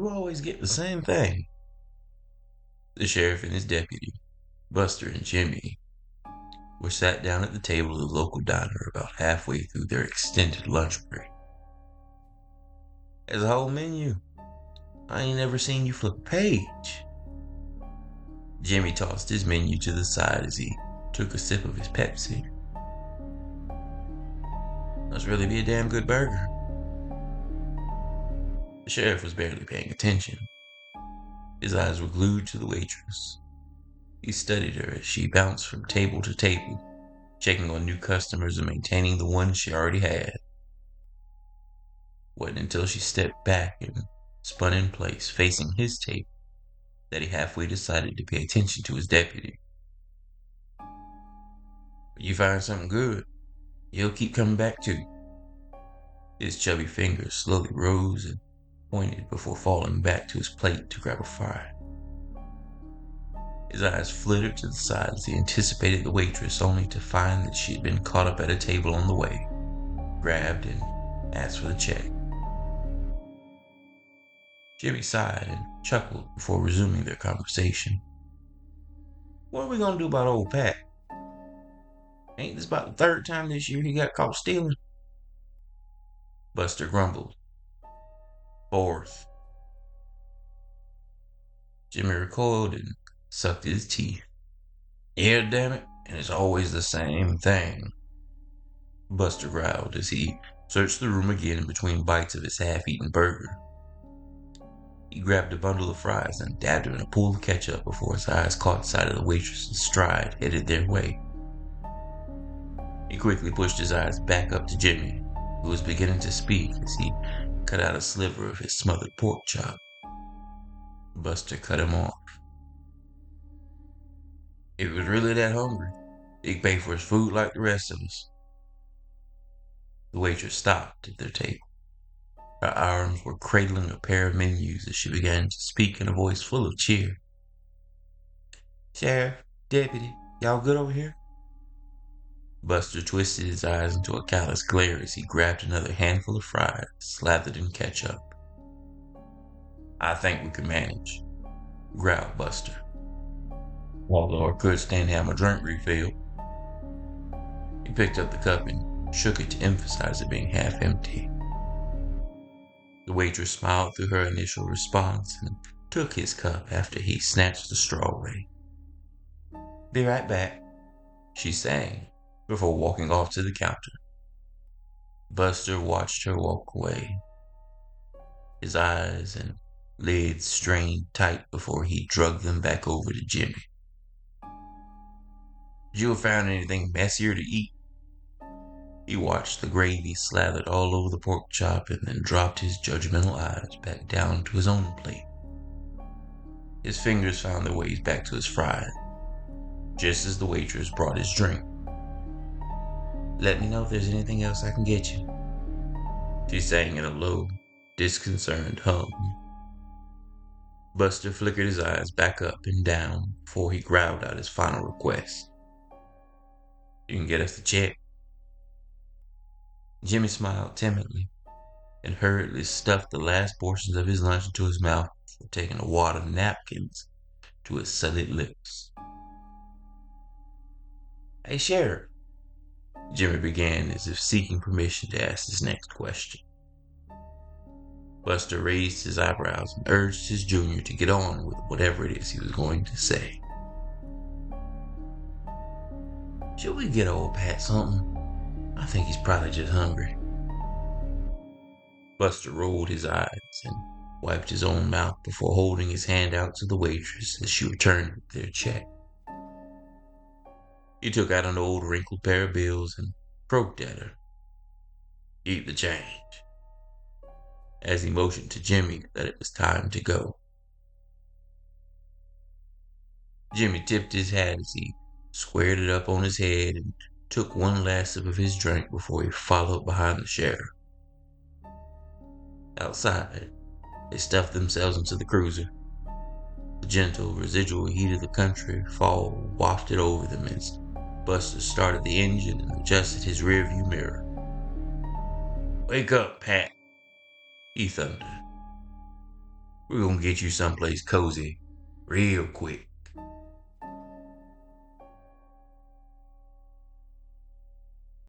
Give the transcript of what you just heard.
You always get the same thing. The sheriff and his deputy, Buster and Jimmy, were sat down at the table of the local diner about halfway through their extended lunch break. There's a whole menu. I ain't never seen you flip a page. Jimmy tossed his menu to the side as he took a sip of his Pepsi. Must really be a damn good burger. The sheriff was barely paying attention. His eyes were glued to the waitress. He studied her as she bounced from table to table, checking on new customers and maintaining the ones she already had. It wasn't until she stepped back and spun in place, facing his table, that he halfway decided to pay attention to his deputy. When you find something good, he'll keep coming back to you. His chubby fingers slowly rose and pointed before falling back to his plate to grab a fry. His eyes flittered to the side as he anticipated the waitress, only to find that she had been caught up at a table on the way, grabbed and asked for the check. Jimmy sighed and chuckled before resuming their conversation. What are we gonna do about old Pat? Ain't this about the third time this year he got caught stealing? Buster grumbled. Fourth. Jimmy recoiled and sucked his teeth. Yeah, damn it, and it's always the same thing. Buster growled as he searched the room again in between bites of his half-eaten burger. He grabbed a bundle of fries and dabbed them in a pool of ketchup before his eyes caught sight of the waitress's stride headed their way. He quickly pushed his eyes back up to Jimmy, who was beginning to speak as he cut out a sliver of his smothered pork chop. Buster cut him off. If he was really that hungry, he'd pay for his food like the rest of us. The waitress stopped at their table. Her arms were cradling a pair of menus as she began to speak in a voice full of cheer. Sheriff, deputy, y'all good over here? Buster twisted his eyes into a callous glare as he grabbed another handful of fries slathered in ketchup. I think we can manage, growled Buster. Although I could stand to have my drink refilled. He picked up the cup and shook it to emphasize it being half empty. The waitress smiled through her initial response and took his cup after he snatched the straw away. Be right back, she sang, before walking off to the counter. Buster watched her walk away. His eyes and lids strained tight before he drugged them back over to Jimmy. Did you have found anything messier to eat? He watched the gravy slathered all over the pork chop and then dropped his judgmental eyes back down to his own plate. His fingers found their ways back to his fries, just as the waitress brought his drink. Let me know if there's anything else I can get you, she sang in a low, disconcerted hum. Buster flickered his eyes back up and down before he growled out his final request. You can get us the check. Jimmy smiled timidly and hurriedly stuffed the last portions of his lunch into his mouth before taking a wad of napkins to his sullied lips. Hey, Sheriff, Jimmy began as if seeking permission to ask his next question. Buster raised his eyebrows and urged his junior to get on with whatever it is he was going to say. Should we get old Pat something? I think he's probably just hungry. Buster rolled his eyes and wiped his own mouth before holding his hand out to the waitress as she returned with their check. He took out an old wrinkled pair of bills and poked at her. Keep the change, as he motioned to Jimmy that it was time to go. Jimmy tipped his hat as he squared it up on his head and took one last sip of his drink before he followed behind the sheriff. Outside, they stuffed themselves into the cruiser. The gentle, residual heat of the country fall wafted over them as Buster started the engine and adjusted his rearview mirror. Wake up, Pat, he thundered. We're gonna get you someplace cozy real quick.